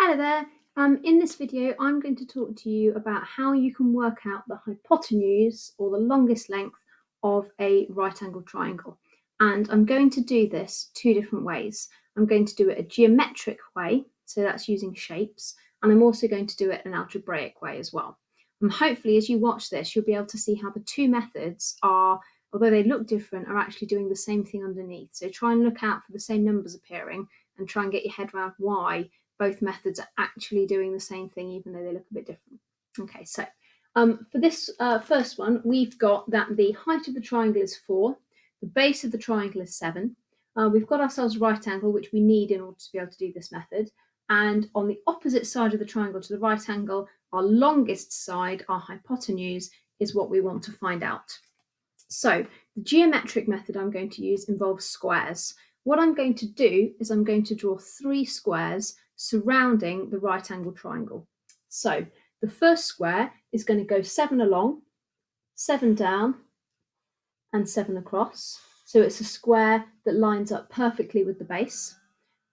Hello there. In this video, I'm going to talk to you about how you can work out the hypotenuse or the longest length of a right angled triangle. And I'm going to do this two different ways. I'm going to do it a geometric way, so that's using shapes, and I'm also going to do it an algebraic way as well. And hopefully as you watch this, you'll be able to see how the two methods are, although they look different, are actually doing the same thing underneath. So try and look out for the same numbers appearing and try and get your head around why both methods are actually doing the same thing, even though they look a bit different. Okay, so for this first one, we've got that the height of the triangle is 4, the base of the triangle is 7. We've got ourselves right angle, which we need in order to be able to do this method. And on the opposite side of the triangle to the right angle, our longest side, our hypotenuse, is what we want to find out. So the geometric method I'm going to use involves squares. What I'm going to do is I'm going to draw 3 squares surrounding the right angle triangle. So the first square is going to go 7 along, 7 down, and 7 across. So it's a square that lines up perfectly with the base.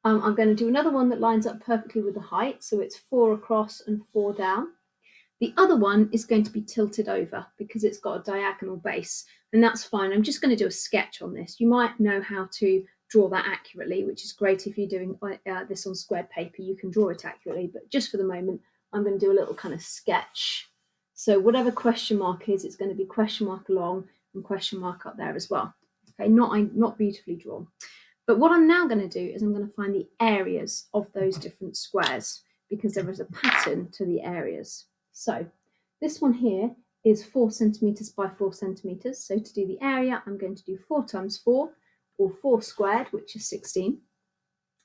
I'm going to do another one that lines up perfectly with the height. So it's 4 across and 4 down. The other one is going to be tilted over because it's got a diagonal base, and that's fine. I'm just going to do a sketch on this. You might know how to draw that accurately, which is great if you're doing this on squared paper. You can draw it accurately, but just for the moment, I'm going to do a little kind of sketch. So whatever question mark is, it's going to be question mark along and question mark up there as well. Okay, not beautifully drawn. But what I'm now going to do is I'm going to find the areas of those different squares because there is a pattern to the areas. So this one here is 4 centimetres by 4 centimetres. So to do the area, I'm going to do 4 times 4, or 4 squared, which is 16.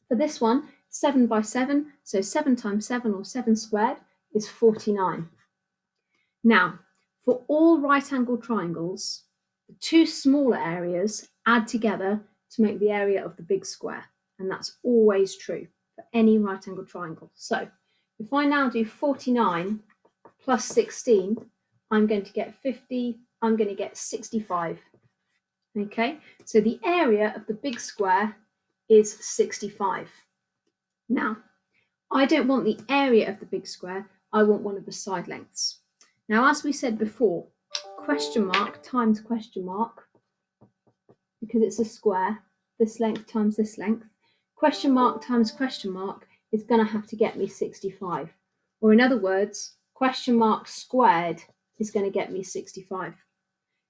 For this one, 7 by 7, so 7 times 7, or 7 squared, is 49. Now, for all right-angled triangles, the two smaller areas add together to make the area of the big square, and that's always true for any right-angled triangle. So if I now do 49 plus 16, I'm going to get 50, I'm going to get 65. Okay, so the area of the big square is 65. Now, I don't want the area of the big square, I want one of the side lengths. Now, as we said before, question mark times question mark, because it's a square, this length times this length, question mark times question mark is going to have to get me 65. Or in other words, question mark squared is going to get me 65.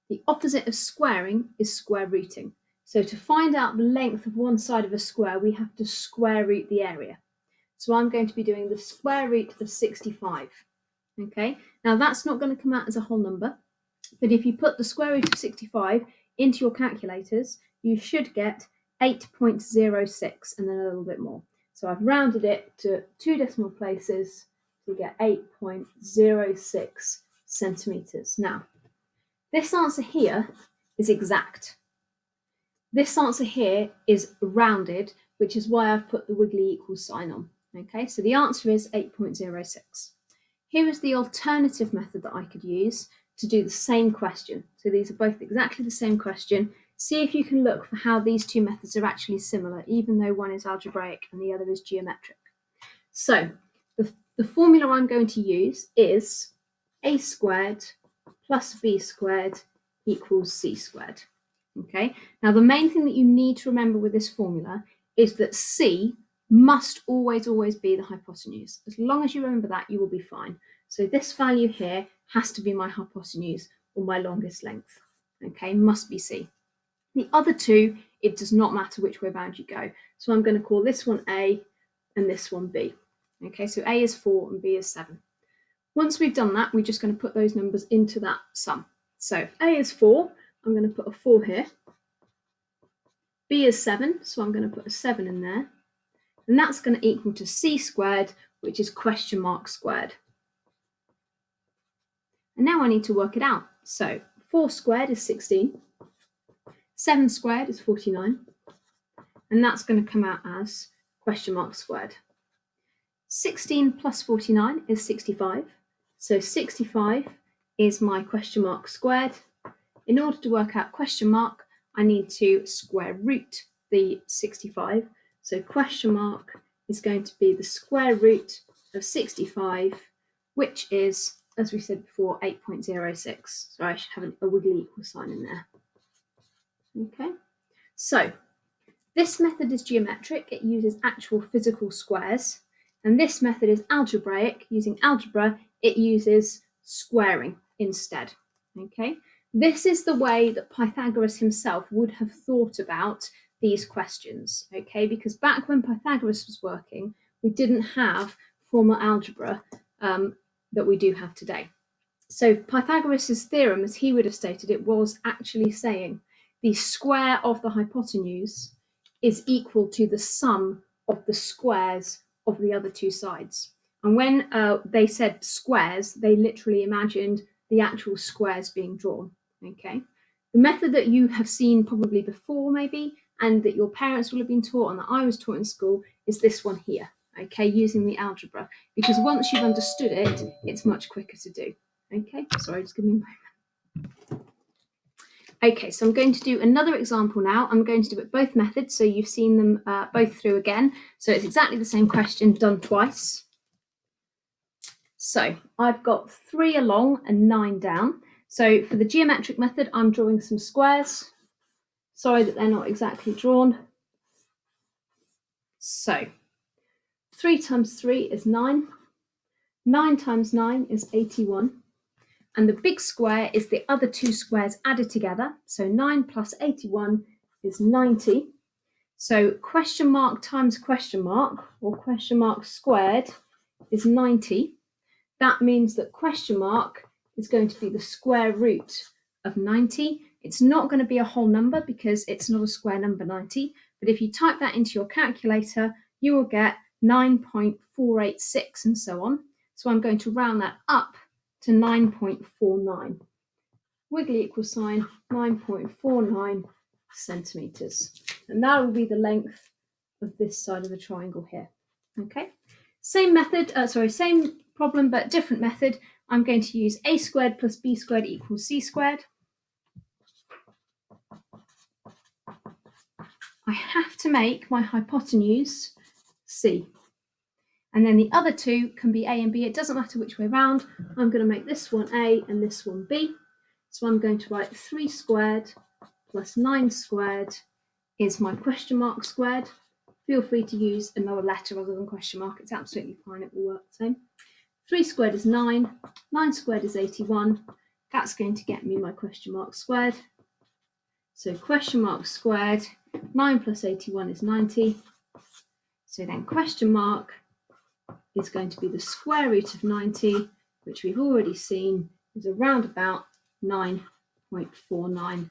The opposite of squaring is square rooting. So to find out the length of one side of a square, we have to square root the area. So I'm going to be doing the square root of 65. Okay, now that's not going to come out as a whole number, but if you put the square root of 65 into your calculators, you should get 8.06 and then a little bit more. So I've rounded it to 2 decimal places to get 8.06 centimetres. Now, this answer here is exact. This answer here is rounded, which is why I've put the wiggly equals sign on. Okay, so the answer is 8.06. Here is the alternative method that I could use to do the same question. So these are both exactly the same question. See if you can look for how these two methods are actually similar, even though one is algebraic and the other is geometric. So the formula I'm going to use is a squared plus b squared equals c squared. Okay, now the main thing that you need to remember with this formula is that c must always be the hypotenuse. As long as you remember that, you will be fine. So this value here has to be my hypotenuse or my longest length. Okay, must be c. The other two, it does not matter which way round you go. So I'm going to call this one a and this one b. Okay, so a is 4 and b is 7. Once we've done that, we're just going to put those numbers into that sum. So if a is 4, I'm going to put a 4 here. B is 7, so I'm going to put a 7 in there. And that's going to equal to c squared, which is question mark squared. And now I need to work it out. So 4 squared is 16. 7 squared is 49. And that's going to come out as question mark squared. 16 plus 49 is 65. So 65 is my question mark squared. In order to work out question mark, I need to square root the 65. So question mark is going to be the square root of 65, which is, as we said before, 8.06. So I should have a wiggly equal sign in there. Okay, so this method is geometric. It uses actual physical squares. And this method is algebraic. Using algebra, it uses squaring instead. Okay, this is the way that Pythagoras himself would have thought about these questions. Okay, because back when Pythagoras was working, we didn't have formal algebra that we do have today. So Pythagoras' theorem, as he would have stated it, was actually saying the square of the hypotenuse is equal to the sum of the squares of the other two sides. And when they said squares, they literally imagined the actual squares being drawn. Okay, the method that you have seen probably before, maybe, and that your parents will have been taught and that I was taught in school is this one here. Okay, using the algebra, because once you've understood it, it's much quicker to do. Okay, sorry, just give me a moment. Okay, so I'm going to do another example now. I'm going to do it both methods, so you've seen them both through again. So it's exactly the same question done twice. So I've got 3 along and 9 down. So for the geometric method, I'm drawing some squares. Sorry that they're not exactly drawn. So 3 times 3 is 9. 9 times 9 is 81. And the big square is the other two squares added together. So 9 plus 81 is 90. So question mark times question mark, or question mark squared, is 90. That means that question mark is going to be the square root of 90. It's not going to be a whole number because it's not a square number, 90. But if you type that into your calculator, you will get 9.486 and so on. So I'm going to round that up to 9.49. Wiggly equal sign, 9.49 centimetres. And that will be the length of this side of the triangle here. Okay, same method, same problem, but different method. I'm going to use a squared plus b squared equals c squared. I have to make my hypotenuse c. And then the other two can be a and b. It doesn't matter which way round. I'm going to make this one a and this one b. So I'm going to write 3 squared plus 9 squared is my question mark squared. Feel free to use another letter other than question mark. It's absolutely fine. It will work the same. 3 squared is 9. 9 squared is 81. That's going to get me my question mark squared. So question mark squared, 9 plus 81 is 90. So then question mark is going to be the square root of 90, which we've already seen is around about 9.49,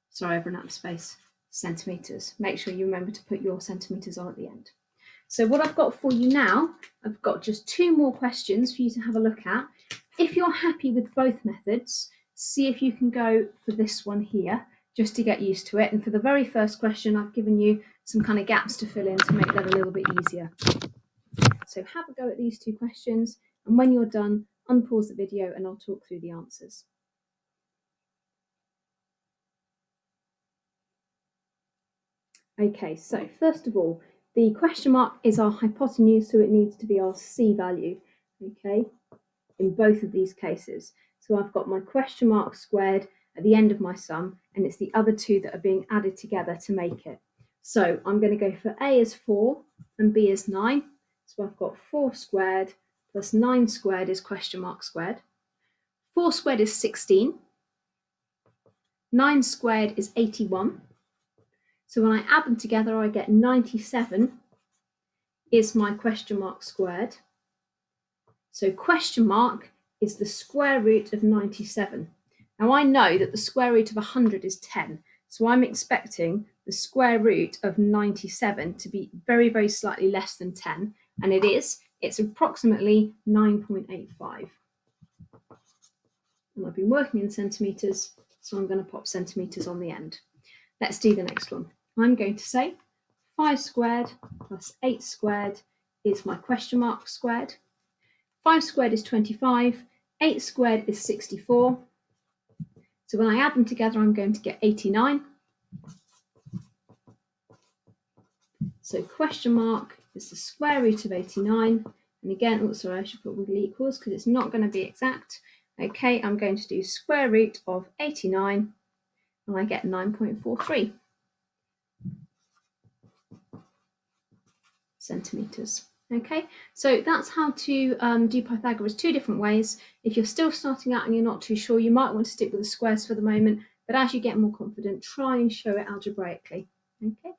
sorry, I've run out of space, centimetres. Make sure you remember to put your centimetres on at the end. So what I've got for you now, I've got just 2 more questions for you to have a look at. If you're happy with both methods, see if you can go for this one here, just to get used to it. And for the very first question, I've given you some kind of gaps to fill in to make that a little bit easier. So have a go at these 2 questions, and when you're done, unpause the video and I'll talk through the answers. Okay, so first of all, the question mark is our hypotenuse, so it needs to be our c value, okay, in both of these cases. So I've got my question mark squared at the end of my sum, and it's the other 2 that are being added together to make it. So I'm going to go for a is 4 and b is 9. So I've got 4 squared plus 9 squared is question mark squared. 4 squared is 16. 9 squared is 81. So when I add them together, I get 97 is my question mark squared. So question mark is the square root of 97. Now I know that the square root of 100 is 10. So I'm expecting the square root of 97 to be very, very slightly less than 10. And it is. It's approximately 9.85. And I've been working in centimetres, so I'm going to pop centimetres on the end. Let's do the next one. I'm going to say 5 squared plus 8 squared is my question mark squared. 5 squared is 25. 8 squared is 64. So when I add them together, I'm going to get 89. So question mark is the square root of 89, And again, also I should put with equals because it's not going to be exact. Okay, I'm going to do square root of 89 and I get 9.43 centimetres. Okay, so that's how to do Pythagoras two different ways. If you're still starting out and you're not too sure, you might want to stick with the squares for the moment, but as you get more confident, try and show it algebraically. Okay.